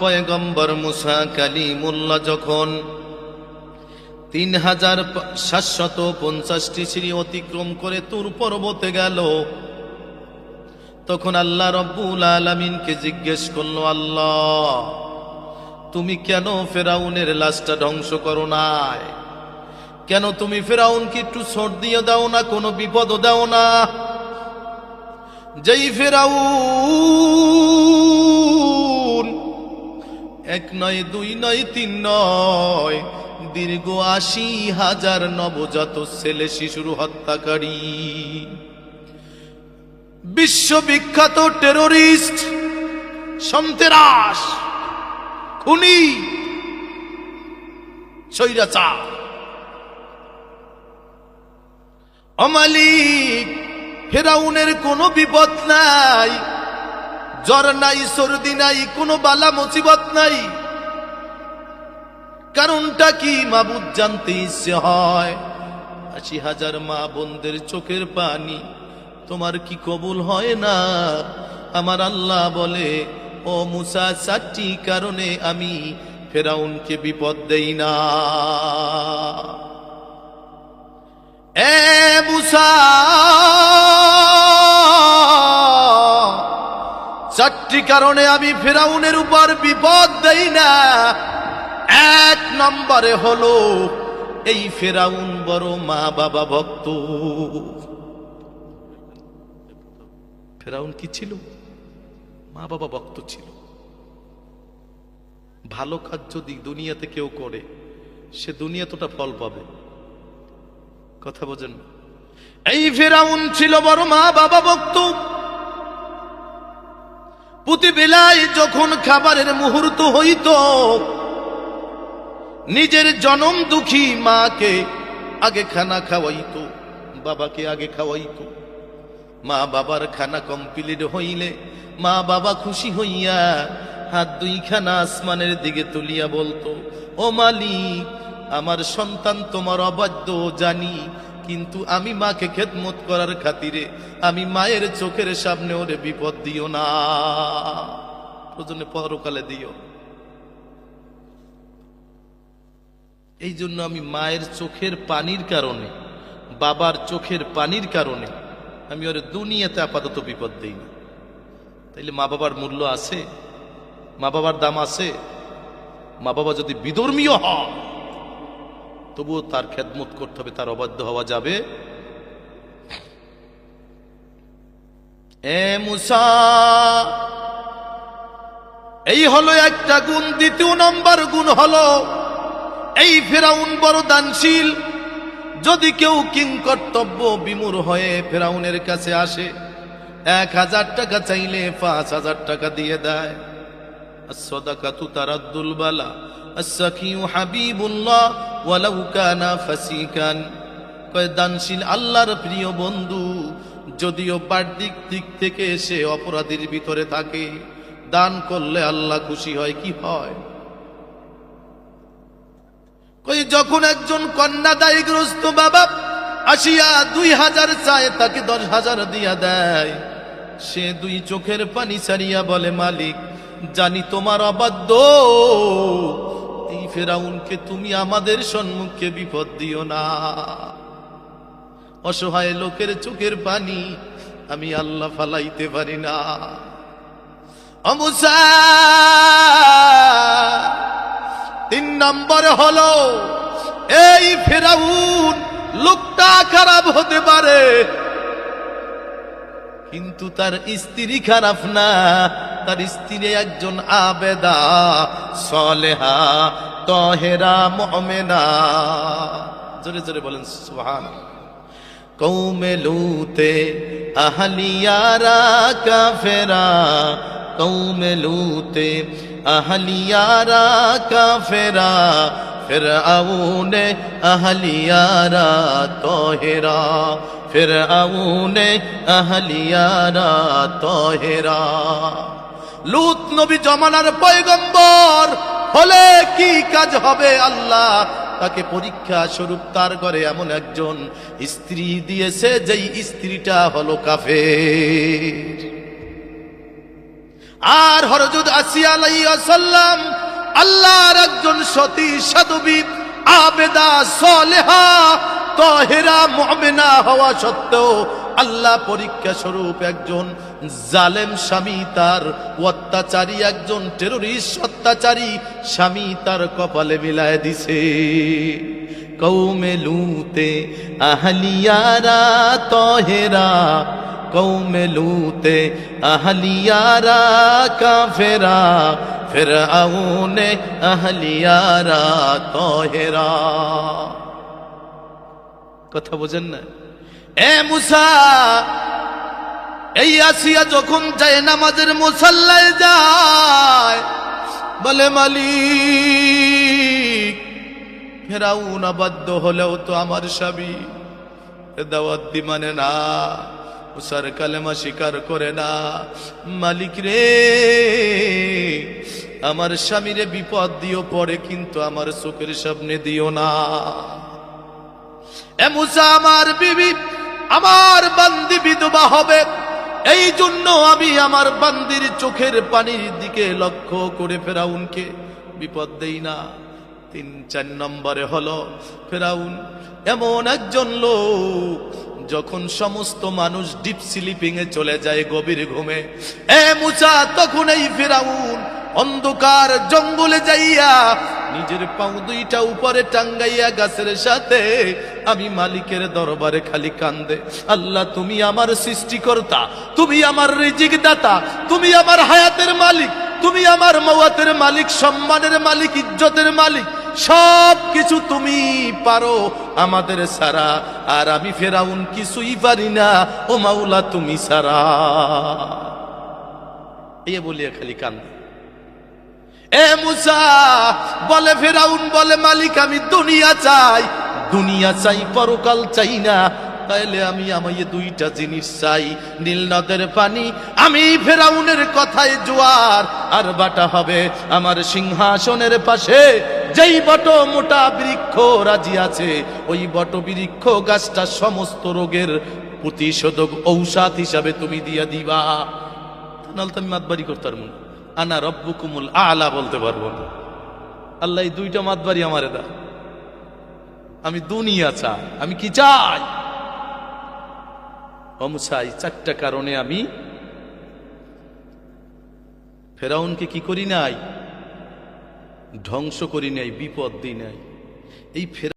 পয়গম্বর মুসা কালিমুল্লাহ যখন 3750টি সিঁড়ি অতিক্রম করে তুর পর্বতে গেল, তখন আল্লাহ রব্বুল আলামিনকে জিজ্ঞেস করলো, আল্লাহ তুমি কেন ফেরাউনের লাশটা ধ্বংস করো নাই? কেন তুমি ফেরাউনকে একটু ছোট দিয়ে দাও না, কোনো বিপদও দাও না? যেই ফেরাউন এক নয়, দুই নয়, তিন নয়, দীর্ঘ ৮০,০০০ নবজাত ছেলে শিশুর হত্যাকারী, বিশ্ববিখ্যাত টেরোরিস্ট, সন্ত্রাস, খুনি, স্বৈরাচার, অমালিক ফেরাউনের কোনো বিপদ নাই, জ্বর নাই, সর্দি নাই, কোনো বালা মুসিবত নাই। কারণটা কি মাবুদ জানতে ইচ্ছে হয়। ৮০,০০০ মা বোনদের চোখের পানি তোমার কি কবুল হয় না? আমার আল্লাহ বলে, ও মুসা, ৪টি কারণে আমি ফেরাউনকে বিপদ দেই না। এ মুসা, ৪টি কারণে আমি ফেরাউনের উপর বিপদ দেই না। ১ নম্বরে হলো, এই ফেরাউন বড় মা বাবা ভক্ত। ফেরাউন কি ছিল? মা বাবা ভক্ত ছিল। ভালো কাজ যদি দুনিয়াতে কেউ করে, সে দুনিয়াতেটা ফল পাবে। কথা বোঝেন? এই ফেরাউন ছিল বড় মা বাবা ভক্ত। প্রতি বেলায় যখন খাবারের মুহূর্ত হইত, নিজের জনম দুঃখী মাকে আগে খানা খাওয়াইতো, বাবাকে আগে খাওয়াইতো। মা বাবার খানা কমপ্লিট হইলে মা বাবা খুশি হইয়া হাত দুইখানা আসমানের দিকে তুলিয়া বলতো, ও মালিক, আমার সন্তান তোমার অবাধ্য জানি, কিন্তু আমি মাকে খেদমত করার খাতিরে আমি মায়ের চোখের সামনে ওরে বিপদ দিও না, প্রয়োজনে পরকালে দিও। এই জন্য আমি মায়ের চোখের পানির কারণে, বাবার চোখের পানির কারণে আমি ওর দুনিয়াতে আপাতত বিপদ দিই না। তাইলে মা বাবার মূল্য আছে? মা বাবার দাম আছে? মা বাবা যদি বিধর্মীয় হয়, তবুও তার খেদমত করতে হবে, তার অবাধ্য হওয়া যাবে। এ মুসা, এই হলো একটা গুণ। দ্বিতীয় নম্বর গুণ হলো, এই ফেরাউন বড় দানশীল। যদি কেউ কিংকর্তব্য বিমূঢ় হয়ে ফেরাউনের কাছে আসে, ১,০০০ টাকা চাইলে ৫,০০০ টাকা দিয়ে দেয়। as-sadaqatu taraddul bala as-sakiyu habibullah walau kana fasikan। কয় দানশীল আল্লাহর প্রিয় বন্ধু, যদিও বাহ্যিক দিক থেকে সে অপরাধীর ভিতরে থাকে, দান করলে আল্লাহ খুশি হয়। কি হয়? কই যখন একজন কন্যাদায়গ্রস্ত বাবা আসিয়া ২,০০০ চায়, তাকে ১০,০০০ দিয়া দেয়। সে দুই চোখের পানি ছাড়িয়া বলে, মালিক, জানি তোমার অবাধ্য, এই ফেরাউনকে তুমি আমাদের সম্মুখে বিপদ দিও না। অসহায় লোকের চোখের পানি আমি আল্লাহ ফালাইতে পারি না। ও মুসা, ৩ নম্বরে হলো, এই ফেরাউন লোকটা খারাপ হতে পারে, কিন্তু তার স্ত্রী খারাপ না। তার স্ত্রী একজন আবেদা, সলেহা, তহেরা, মুমিনা। জোরে জোরে বলেন সুবহানাল্লাহ। কওমে লূতে আহলিয়ারা কাফেরা, কওমে লূতে আহলিয়ারা কাফেরা, ফিরআউনে আহলিয়ারা তহেরা, ফিরআউনে আহলিয়ারা তহেরা। লূত নবী জমানার পয়গম্বর হলে কি কাজ হবে? আল্লাহ তাকে পরীক্ষা স্বরূপ তার ঘরে এমন একজন স্ত্রী দিয়েছে, যেই স্ত্রীটা হলো কাফের। আর হযরত আসিয়া আলাইহিস সালাম আল্লাহর একজন সতী সাধবী আবেদা সালেহা তাহেরা মুমিনা হওয়া সত্ত্বেও আল্লাহ পরীক্ষা স্বরূপ একজন জালেম স্বামী, তার অত্যাচারী একজন টেররিস্ট অত্যাচারী স্বামী তার কপালে মিলায় দিছে। কৌমে লুতে আহলিয়ারা তাহেরা, কৌমে লুতে আহলিয়ারা কাফেরা, ফিরআউনে আহলিয়ারা তাহেরা। কথা বোঝেন না? এ মুসা, এই আসিয়া যখন যায় নামাজের মুসাল্লায় যায়, বলে মালিক ফিরআউন অবাধ্য হলেও তো আমার স্বামী দাওয়াত দি মানে না, মুসার কালেমা স্বীকার করে না। মালিক রে, আমার স্বামীরে বিপদ দিও পরে, কিন্তু আমার চোখের সামনে দিও না। এ মুসা, আমার বিবি আমার বান্দি বিধবা হবে, এই জন্য আমি আমার বান্দির চোখের পানির দিকে লক্ষ্য করে ফিরআউনকে বিপদ দেই না। 3-4 নম্বরে হলো ফিরআউন এমন একজন লোক, যখন সমস্ত মানুষ ডিপ স্লিপিং এ চলে যায়, গভীর ঘুমে, এ মুসা তখন এই ফিরআউন অন্ধকার জঙ্গলে যাইয়া নিজের পাও দুইটা উপরে টাঙ্গাইয়া গাছের সাথে আমি মালিকের দরবারে খালি কান্দে, আল্লাহ তুমি আমার সৃষ্টিকর্তা, তুমি আমার রিজিক দাতা, তুমি আমার হায়াতের মালিক, তুমি আমার মওয়াতের মালিক, সম্মানের মালিক, ইজ্জতের মালিক, সব কিছু তুমি পারো আমাদের সারা, আর আমি ফিরআউন কিছুই পারি না, ও মাওলা তুমি সারা। এই বলিয়া খালি কান্দে। এ মুসা, বলে ফিরআউন, বলে মালিক আমি দুনিয়া চাই, দুনিয়া চাই, পরকাল চাই না, তাইলে আমি আমায় দুইটা জিনিস চাই, নীল নদের পানি, আমি ফিরআউনের কথায় জোয়ার আর বাটা হবে আমার সিংহাসনের পাশে, যেই বট মোটা বৃক্ষ রাজি আছে, ওই বট বৃক্ষ গাছটা সমস্ত রোগের প্রতিষেধক ঔষধ হিসাবে তুমি দিয়া দিবা। নাহলে তো আমি মাতবাড়ি করতে পারবো না, আনা রব্বুকুমুল আলা বলতে পারবো না। আল্লাহ এই দুইটা মাতবাড়ি আমারে দা, আমি দুনিয়া চাই, আমি কি চাই? অমুসাই 4টা কারণে আমি ফিরআউনকে কি করি নাই, ধ্বংস করি নাই, বিপদ দিই নাই। এই